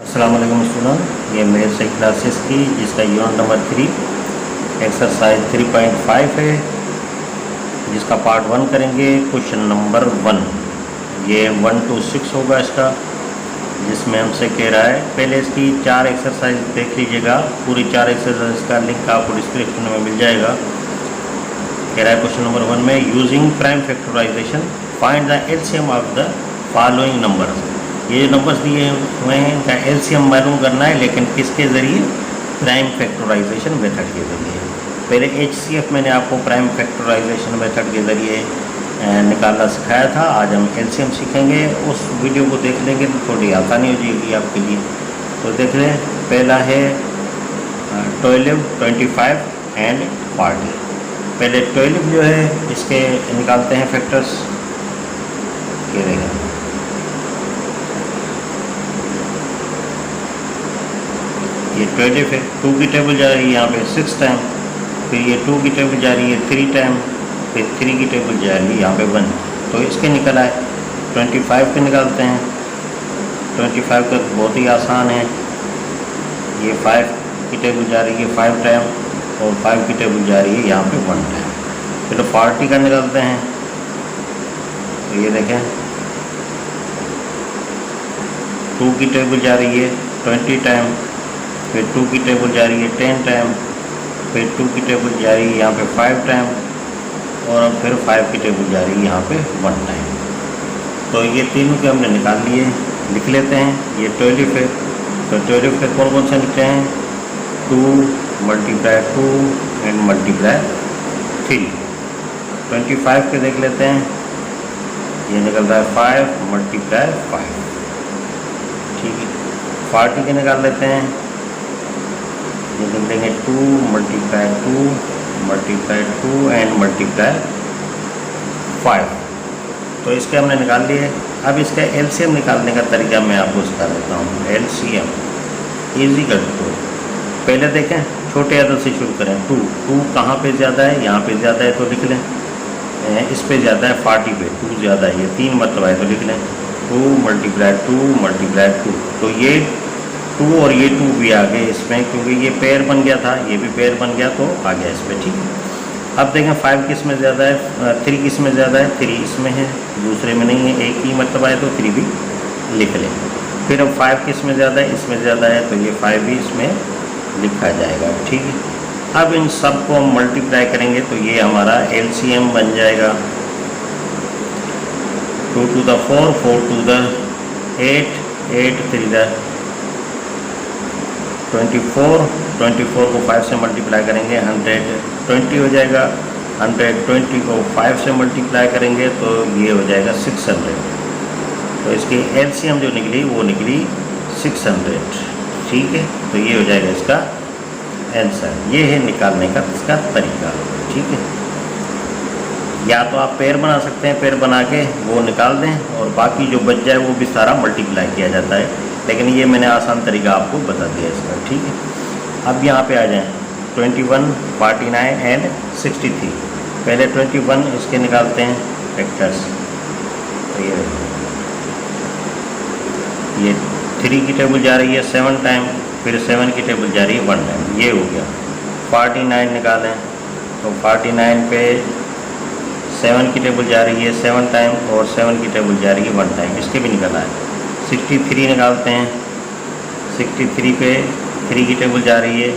अस्सलाम वालेकुम स्टूडेंट, ये मेरे से क्लासेस की जिसका यूनिट नंबर 3 एक्सरसाइज 3.5 है, जिसका पार्ट 1 करेंगे। क्वेश्चन नंबर 1 ये 1 to 6 होगा इसका, जिसमें हमसे कह रहा है पहले इसकी 4 एक्सरसाइज देख लीजिएगा। पूरी 4 एक्सरसाइज का लिंक आपको डिस्क्रिप्शन में मिल जाएगा। कह रहा है क्वेश्चन नंबर 1 में using prime factorization find the LCM of the following numbers. ये नंबर्स दिए हुए हैं, इनका एलसीएम मालूम करना है, लेकिन किसके ज़रिए? प्राइम फैक्टराइजेशन मेथड के ज़रिए। पहले एचसीएफ मैंने आपको प्राइम फैक्टराइजेशन मेथड के ज़रिए निकालना सिखाया था। आज हम एलसीएम सीखेंगे। उस वीडियो को देख लेंगे तो थोड़ी आसानी हो जाएगी आपके लिए। तो देख लें, पहला है 12, 25 एंड 40। पहले 12 जो है इसके निकालते हैं फैक्टर्स। क्या रहेगा? ये 12 है, 2 की टेबल जा रही है यहाँ पे 6 टाइम, फिर ये 2 की टेबल जा रही है 3 टाइम, फिर 3 की टेबल जा रही है यहाँ पे 1। तो इसके निकल आए। 25 के निकालते हैं। 25 का बहुत ही आसान है। ये 5 की टेबल जा रही है 5 टाइम, और 5 की टेबल जा रही है यहाँ पे 1 टाइम। फिर 40 का निकालते हैं। तो ये देखें, 2 की टेबल जा रही है 20 टाइम, फिर 2 की टेबल जा रही है 10 टाइम, फिर 2 की टेबल जा रही है यहाँ पे 5 टाइम, और अब फिर 5 की टेबल जा रही है यहाँ पे 1 टाइम। तो ये तीनों के हमने निकाल लिए, लिख लेते हैं। ये 12 है, तो 12 के कौन कौन से लिखते हैं? 2 × 2 एंड × 3। 25 के देख लेते हैं। ये निकलता है 5 × 5। ठीक है। 40 के निकाल लेते हैं। ये निकलेंगे 2 × 2 × 2 एंड × 5। तो इसके हमने निकाल लिए। अब इसका एलसीएम निकालने का तरीका मैं आपको सिखा देता हूँ। एलसीएम इक्वल टू, पहले देखें छोटे अदद से शुरू करें। 2 कहाँ पे ज़्यादा है? यहाँ पे ज़्यादा है तो लिख लें। इस पे ज़्यादा है 40 पे, 2 ज़्यादा है, ये 3 मरतबा है तो लिख लें 2 × 2 × 2। तो ये 2 और ये 2 भी आ गए इसमें, क्योंकि ये पेयर बन गया था, ये भी पेयर बन गया तो आ गया इसमें। ठीक है। अब देखें 5 किस में ज़्यादा है? 3 किस में ज़्यादा है? 3 इसमें है, दूसरे में नहीं है। एक ही मरतबा है तो 3 भी लिख लें। फिर अब 5 किस में ज़्यादा है? इसमें ज़्यादा है, तो ये 5 भी इसमें लिखा जाएगा। ठीक है। अब इन सब को हम मल्टीप्लाई करेंगे तो ये हमारा एलसीएम बन जाएगा 2 to the 4, 4 to the 8, 8 3 the 24। 24 को 5 से मल्टीप्लाई करेंगे 120 हो जाएगा। 120 को 5 से मल्टीप्लाई करेंगे तो ये हो जाएगा 600। तो इसकी एलसीएम जो निकली वो निकली 600। ठीक है। तो ये हो जाएगा इसका आंसर। ये है निकालने का इसका तरीका। ठीक है। या तो आप पेयर बना सकते हैं, पेयर बना के वो निकाल दें, और बाकी जो बच जाए वो भी सारा मल्टीप्लाई किया जाता है, लेकिन ये मैंने आसान तरीका आपको बता दिया इसका। ठीक है। अब यहाँ पे आ जाएं 21, 49 एंड 63। पहले 21 इसके निकालते हैं फैक्टर्स। तो ये 3 की टेबल जा रही है 7 टाइम, फिर 7 की टेबल जा रही है 1 टाइम। ये हो गया। 49 निकालें तो 49 पे 7 की टेबल जा रही है 7 टाइम, और 7 की टेबल जा रही है 1 टाइम। इसके भी निकल आए। 63 निकालते हैं। 63 पे 3 की टेबल जा रही है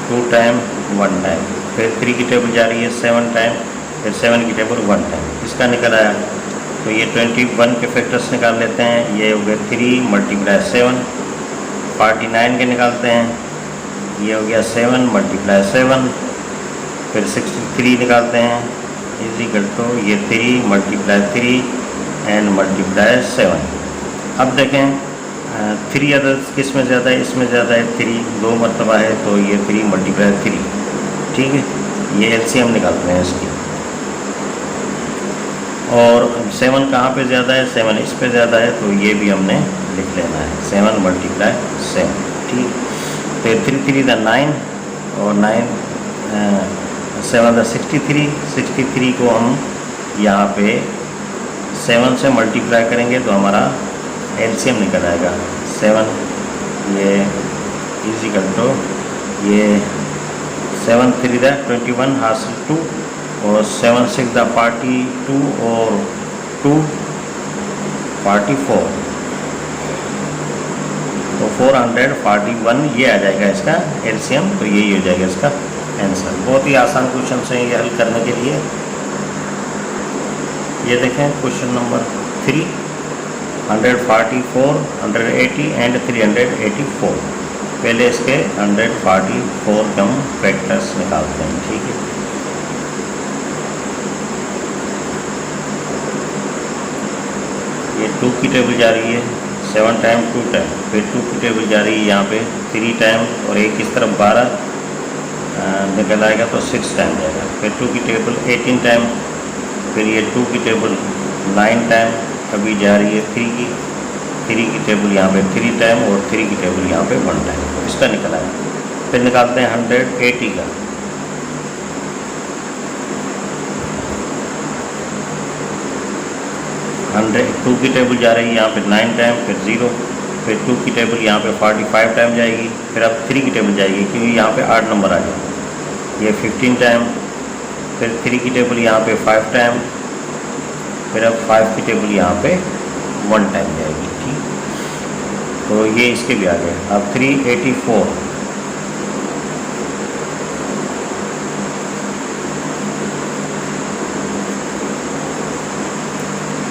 2 टाइम, 1 टाइम, फिर 3 की टेबल जा रही है 7 टाइम, फिर 7 की टेबल 1 टाइम। इसका निकल आया। तो ये 21 के फैक्टर्स निकाल लेते हैं। ये हो गया 3 × 7। 49 के निकालते हैं। ये हो गया 7 × 7। फिर 63 निकालते हैं। इक्वल टू ये 3 × 3 एंड × 7। अब देखें 3 अदर्स किस में ज़्यादा है? इसमें ज़्यादा है। 3 2 मरतबा है तो ये 3 × 3। ठीक है। ये एलसीएम निकालते हैं इसकी। और 7 कहाँ पे ज़्यादा है? 7 इस पे ज़्यादा है, तो ये भी हमने लिख लेना है 7 × 7। ठीक। फिर 3 3 द 9, और 9 7 द 63। 63 को हम यहाँ पे 7 से मल्टीप्लाई करेंगे तो हमारा एलसीएम निकल आएगा। 7 ये इजिकल टू ये 7 3 द 21 हासिल 2 और 7 6 द 42 और 2 44 तो 441 ये आ जाएगा इसका एलसीएम। तो यही हो जाएगा इसका आंसर। बहुत ही आसान क्वेश्चन है ये हल करने के लिए। ये देखें क्वेश्चन नंबर 3 144 180 एंड 384। पहले इसके 144 के हम फैक्टर्स निकालते हैं। ठीक है, ये 2 की टेबल जा रही है 7 टाइम 2 टाइम, फिर 2 की टेबल जा रही है यहाँ पे 3 टाइम और एक इस तरफ 12 निकल आएगा तो 6 टाइम जाएगा। फिर 2 की टेबल 18 टाइम, फिर ये 2 की टेबल 9 टाइम अभी जा रही है 3 की टेबल यहाँ पे 3 टाइम और 3 की टेबल यहाँ पे 1 टाइम। इसका निकल आया। फिर निकालते हैं 180 का। 2 की टेबल जा रही है यहाँ पे 9 टाइम, फिर 0, फिर 2 की टेबल यहाँ पे 45 टाइम जाएगी। फिर अब 3 की टेबल जाएगी क्योंकि यहाँ पे 8 नंबर आ जाएगा। ये 15 टाइम, फिर 3 की टेबल यहाँ पे 5 टाइम, फिर अब 5 की टेबल यहाँ पे 1 टाइम जाएगी। ठीक, तो ये इसके भी आ गए। अब 384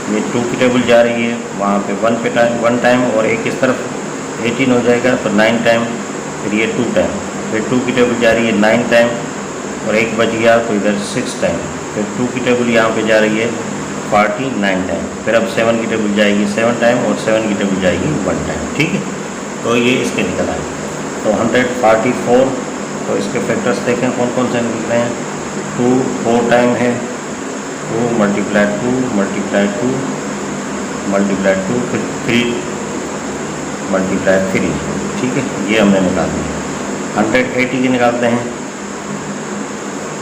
ये 2 की टेबल जा रही है वहाँ पे 1 टाइम और एक इस तरफ 18 हो जाएगा तो 9 टाइम, फिर ये 2 टाइम, फिर 2 की टेबल जा रही है 9 टाइम और एक बच गया तो इधर 6 टाइम, फिर 2 की टेबल यहाँ पे जा रही है 49 टाइम, फिर अब 7 की टेबल जाएगी 7 टाइम और 7 की टेबल जाएगी 1 टाइम। ठीक है, तो ये इसके निकल आए। तो 144 तो इसके फैक्टर्स देखें कौन कौन से निकल रहे हैं। 2 4 टाइम है, 2 मल्टीप्लाई 2 मल्टीप्लाई 2 मल्टीप्लाई 2, फिर 3 मल्टीप्लाई 3। ठीक है, ये हमने निकाल दिया। 180 की निकालते हैं।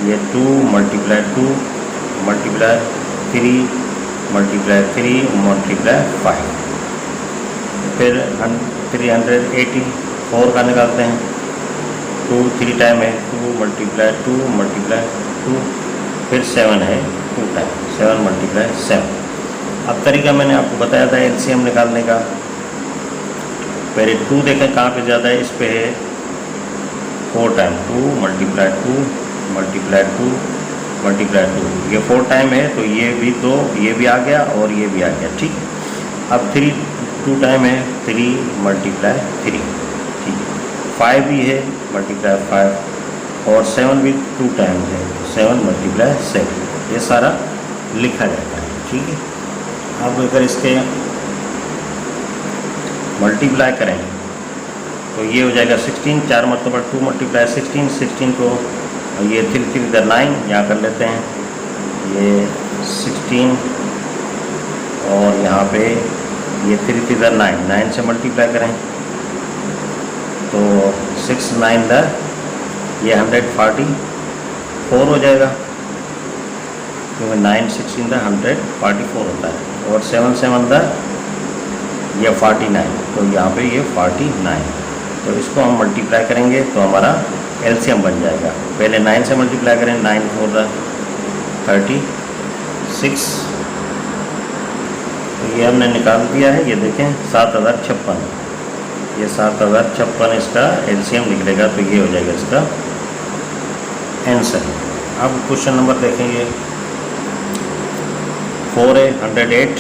ये 2 मल्टीप्लाई 2 मल्टीप्लाई 3 मल्टीप्लाई 3 मल्टीप्लाई 5, फिर 384 का निकालते हैं। 2 3 टाइम है, 2 मल्टीप्लाई 2 मल्टीप्लाई 2, फिर 7 है 2 टाइम, 7 मल्टीप्लाई 7। अब तरीका मैंने आपको बताया था एलसीएम निकालने का। पहले 2 देखें कहाँ पे ज़्यादा है, इस पे है 4 टाइम, 2 मल्टीप्लाई 2 मल्टीप्लाई 2 मल्टीप्लाई 2, ये 4 टाइम है तो ये भी 2, ये भी आ गया और ये भी आ गया। ठीक, अब 2 टाइम है 3 मल्टीप्लाई 3। ठीक है, 5 भी है मल्टीप्लाई 5 और 7 भी 2 टाइम है 7 मल्टीप्लाई 7। ये सारा लिखा जाता है। ठीक है, अब अगर इसके मल्टीप्लाई करें तो ये हो जाएगा 16, 4 मरतबा 2 मल्टीप्लाई 16, 16 को ये 3 3 इधर 9 यहाँ कर लेते हैं, ये 16 और यहाँ पे ये 3 3 इधर 9, 9 से मल्टीप्लाई करें तो 6 9 द ये 144 हो जाएगा क्योंकि 9 16 द 144 होता है और 7 7 द ये 49, तो यहाँ पे ये 49। तो इसको हम मल्टीप्लाई करेंगे तो हमारा एलसीएम बन जाएगा। पहले 9 से मल्टीप्लाई करें, 9 4 द 36, तो ये हमने निकाल दिया है। ये देखें 7056, ये 7056 इसका एलसीएम निकलेगा तो ये हो जाएगा इसका आंसर। अब क्वेश्चन नंबर देखेंगे 4 है 108,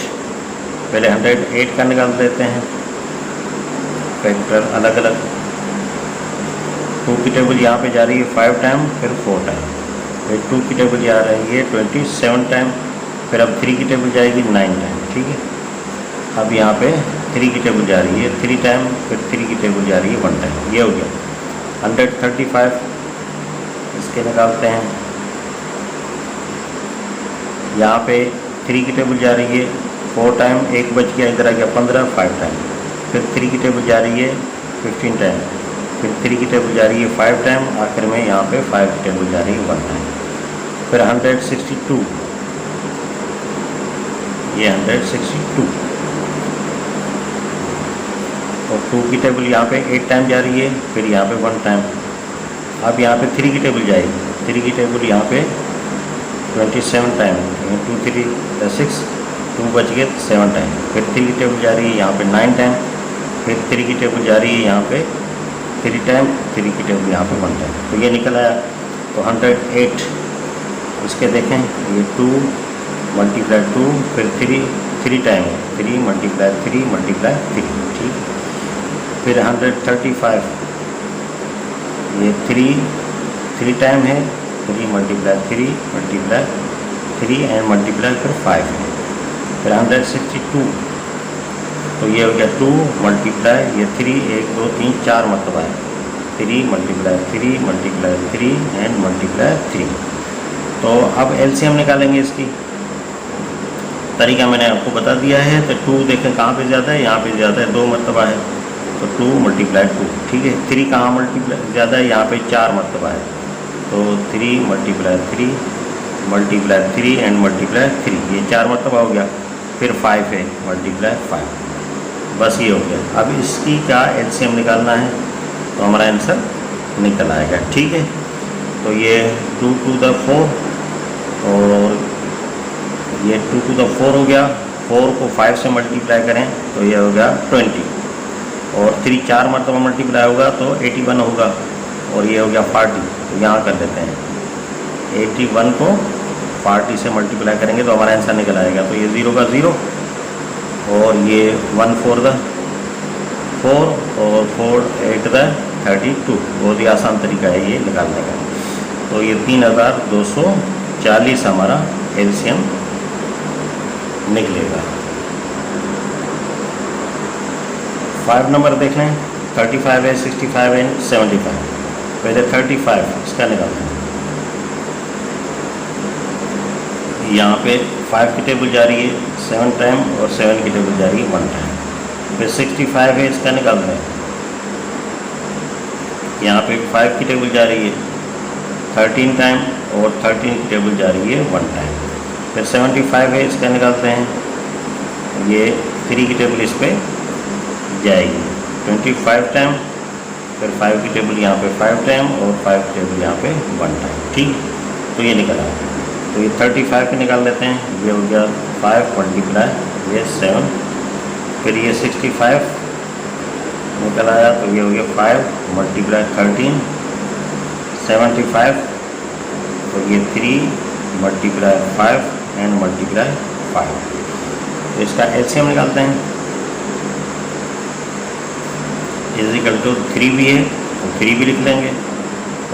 पहले 108 का निकाल देते हैं फैक्टर अलग अलग। 2 की टेबल यहाँ पे जा रही है 5 टाइम, फिर 4 टाइम, फिर 2 की टेबल जा रही है 27 टाइम, फिर अब 3 की टेबल जाएगी 9 टाइम। ठीक है, अब यहाँ पे 3 की टेबल जा रही है 3 टाइम, फिर 3 की टेबल जा रही है 1 टाइम। ये हो गया 135, इसके निकालते हैं। यहाँ पे 3 की टेबल जा रही है 4 टाइम, एक बच गया इधर आ गया 15, 5 टाइम, फिर 3 की टेबल जा रही है 15 टाइम, फिर 3 की टेबल जा रही है 5 टाइम, आखिर में यहाँ पे 5 की टेबल जा रही है 1 टाइम। फिर 162, ये 162, 2 की टेबल यहाँ पे 8 टाइम जा रही है, फिर यहाँ पे 1 टाइम। अब यहाँ पे 3 की टेबल जाएगी, 3 की टेबल यहाँ पे 27 टाइम, 2 3 6, 2 बच गए 7 टाइम। फिर 3 की टेबल जा रही है यहाँ पे 9 टाइम, फिर 3 की टेबल जा रही है यहाँ पे 3 टाइम, 3 की टेबल यहाँ पे 1 टाइम। तो ये निकल आया। तो 108 इसके देखें, ये 2 मल्टीप्लाई 2, फिर 3 टाइम है, 3 मल्टीप्लाई 3 मल्टीप्लाई 3, ठीक। फिर 135, ये 3 टाइम है, 3 मल्टीप्लाई 3 मल्टीप्लाई 3 एंड मल्टीप्लाई फिर 5 है। फिर 162, तो ये हो गया 2 मल्टीप्लाई ये 3, 1 2 3 4 मरतबा है, 3 मल्टीप्लाई 3 मल्टीप्लाई 3 एंड मल्टीप्लाई 3। तो अब एलसीएम निकालेंगे इसकी। तरीका मैंने आपको बता दिया है। तो 2 देखें कहाँ पे ज़्यादा है, यहाँ पे ज़्यादा है, 2 मरतबा है, तो 2 मल्टीप्लाई 2, ठीक है। 3 कहाँ मल्टीप्लाई ज़्यादा है, यहाँ पे 4 मरतबा है, तो 3 मल्टीप्लाई 3 मल्टीप्लाई 3 एंड मल्टीप्लाई 3, ये 4 मरतबा हो गया। फिर 5 है, मल्टीप्लाई 5, बस ये हो गया। अब इसकी क्या एलसीएम निकालना है, तो हमारा आंसर निकल आएगा, ठीक है। तो ये 2 to the 4 और ये 2 to the 4 हो गया। 4 को 5 से मल्टीप्लाई करें तो ये हो गया 20, और 3 4 मरतबा मल्टीप्लाई होगा तो 81 होगा, और ये हो गया 40। तो यहाँ कर लेते हैं, 81 को 40 से मल्टीप्लाई करेंगे तो हमारा आंसर निकल आएगा। तो ये 0 का 0, और ये 1 4 the 4, और 4 8 the 32। बहुत ही आसान तरीका है ये निकालने का। तो ये 3240 हमारा एलसीएम निकलेगा। 5 नंबर देख लें, 35 है, 65 है, 75। पहले 35 इसका निकालते हैं। यहाँ पे 5 की टेबल जा रही है 7 टाइम, और 7 की टेबल जा रही है 1 टाइम। फिर 65 है, इसका निकालते हैं। यहाँ पे 5 की टेबल जा रही है 13 टाइम, और 13 की टेबल जा रही है 1 टाइम। फिर 75 है, इसका निकालते हैं। ये 3 की टेबल इस पर जाएगी 25 टाइम, फिर 5 की टेबल यहाँ पे 5 टाइम, और 5 की टेबल यहाँ पे 1 टाइम, ठीक। तो ये निकला। तो ये 35 पे निकाल लेते हैं। ये हो गया 5 मल्टीप्लाई ये 7, फिर ये 65 निकल आया, तो ये हो गया 5 मल्टीप्लाई 13 75, तो ये 3 मल्टीप्लाई 5 एंड मल्टीप्लाई 5। तो इसका एलसीएम निकालते हैं। इजिकल टू 3 भी है तो 3 भी लिख लेंगे,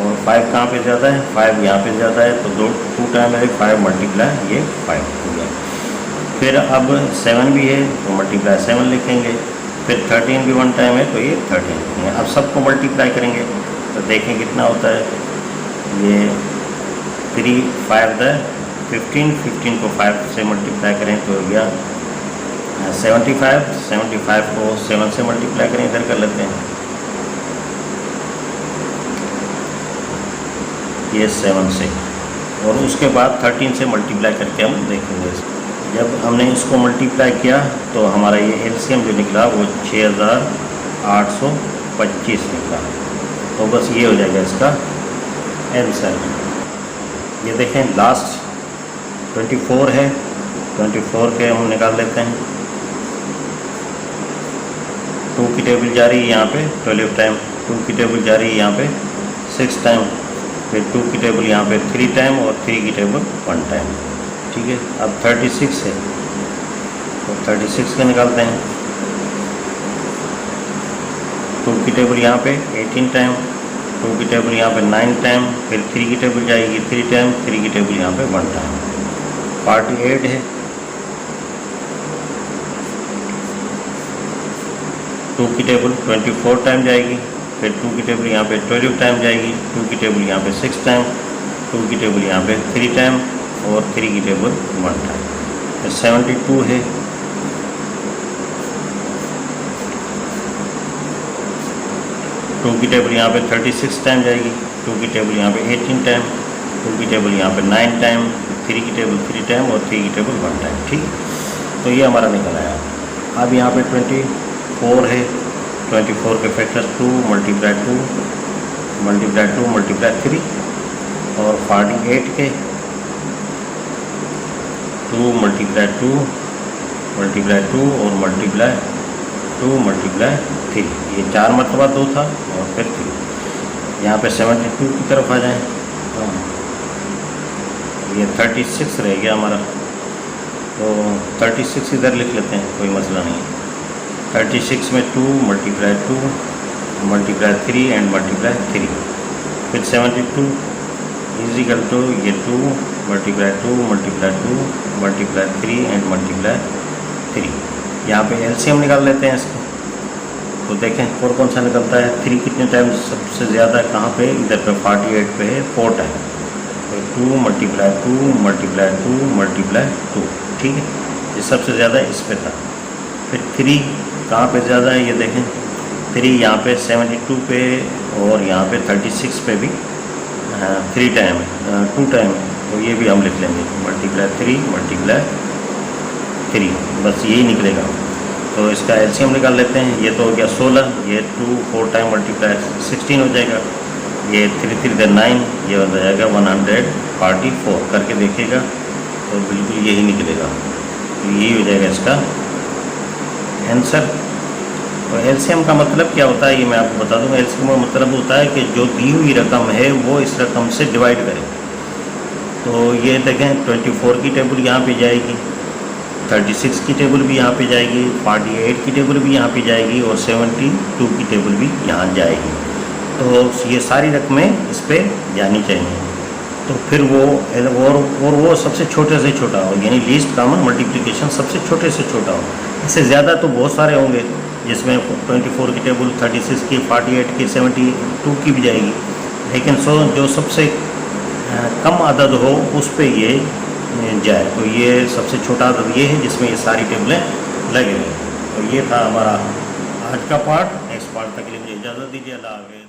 और 5 कहाँ पे ज़्यादा है, 5 यहाँ पे ज़्यादा है, तो 2 टाइम है 5 मल्टीप्लाई ये 5 हो गया। फिर अब 7 भी है तो मल्टीप्लाई 7 लिखेंगे। फिर 13 भी 1 टाइम है तो ये 13 लिखेंगे। अब सबको मल्टीप्लाई करेंगे तो देखें कितना होता है। ये 3 5 द 15, 15 को 5 से मल्टीप्लाई करें तो हो गया 75, 75 को 7 से मल्टीप्लाई करें, इधर कर लेते हैं। ये 7 से, और उसके बाद 13 से मल्टीप्लाई करके हम देखेंगे। जब हमने इसको मल्टीप्लाई किया तो हमारा ये एलसीएम जो निकला वो 6825 निकला। तो बस ये हो जाएगा इसका आंसर। ये देखें लास्ट 24 है, 24 के हम निकाल लेते हैं। 2 की टेबल जा रही है यहाँ पे 12 टाइम, 2 की टेबल जा रही है यहाँ पे 6 टाइम, फिर 2 की टेबल यहाँ पे 3 टाइम, और 3 की टेबल 1 टाइम, ठीक है। अब 36 है तो 36 के निकालते हैं। 2 की टेबल यहाँ पे 18 टाइम, 2 की टेबल यहाँ पे 9 टाइम, फिर 3 की टेबल जाएगी 3 टाइम, 3 की टेबल यहाँ पे 1 टाइम। 48 है। 2 की टेबल 24 टाइम जाएगी, फिर 2 की टेबल यहाँ पे 12 टाइम जाएगी, 2 की टेबल यहाँ पे 6 टाइम, 2 की टेबल यहाँ पे 3 टाइम, और 3 की टेबल 1 टाइम। फिर 72 है। 2 की टेबल यहाँ पे 36 टाइम जाएगी, 2 की टेबल यहाँ पे 18 टाइम, 2 की टेबल यहाँ पे 9 टाइम, 3 की टेबल 3 टाइम, और 3 की टेबल 1 टाइम, ठीक। तो ये हमारा निकल आया। अब यहाँ पे 24 है, 24 के फैक्टर 2 मल्टीप्लाई 2 मल्टीप्लाई 2 मल्टीप्लाई 3 और 48 के 2 मल्टीप्लाई 2 मल्टीप्लाई 2 और मल्टीप्लाई 2 मल्टीप्लाई 3, ये 4 मरतबा 2 था और फिर 3। यहाँ पे 72 की तरफ आ जाएं। ये 36 रह गया हमारा, तो 36 इधर लिख लेते हैं, कोई मसला नहीं है। 36 में 2 मल्टीप्लाई 2 मल्टीप्लाई 3 एंड मल्टीप्लाई 3, फिर 72 इजिकल टू ये 2 multiply 2 multiply 2 multiply 3 and multiply 3। यहाँ पे एलसीएम निकाल लेते हैं इसको, तो देखें और कौन सा निकलता है। 3 कितने टाइम सबसे ज़्यादा कहाँ पे, इधर पे 48 पे है 4 टाइम, तो 2 मल्टीप्लाई 2 मल्टीप्लाई 2 मल्टीप्लाई 2, ठीक है, ये सबसे ज़्यादा इस पे था। फिर 3 कहाँ पे ज़्यादा है, ये देखें 3 यहाँ पे 72 पे और यहाँ पे 36 पे भी 3 टाइम है, 2 टाइम है, तो ये भी हम लिख लेंगे मल्टीप्लाई 3 मल्टीप्लाई 3, बस यही निकलेगा। तो इसका एलसीएम निकाल लेते हैं। ये तो हो गया 16, ये 2 4 टाइम मल्टीप्लाई 16 हो जाएगा, ये 3 3 9, ये हो जाएगा 144। करके देखिएगा तो बिल्कुल यही निकलेगा, तो यही हो जाएगा इसका आंसर। तो एलसीएम का मतलब क्या होता है ये मैं आपको बता दूंगा। एलसीएम का मतलब होता है कि जो दी हुई रकम है वो इस रकम से डिवाइड करें। तो ये देखें 24 की टेबल यहाँ पे जाएगी, 36 की टेबल भी यहाँ पे जाएगी, 48 की टेबल भी यहाँ पे जाएगी और 72 की टेबल भी यहाँ जाएगी। तो ये सारी रकमें इस पर जानी चाहिए। तो फिर वो और वो सबसे छोटे से छोटा हो, यानी लीस्ट कॉमन मल्टीप्लिकेशन सबसे छोटे से छोटा हो। इससे ज़्यादा तो बहुत सारे होंगे, जिसमें 24 की टेबल 36 की 48 की 72 की भी जाएगी, लेकिन जो सबसे कम अदद हो उस पर ये जाए। तो ये सबसे छोटा अदद ये है जिसमें ये सारी टेबलें लगे हुए। तो ये था हमारा आज का पार्ट। नेक्स्ट पार्ट तक के लिए मुझे इजाज़त दीजिए। अल्लाह हाफ़िज़।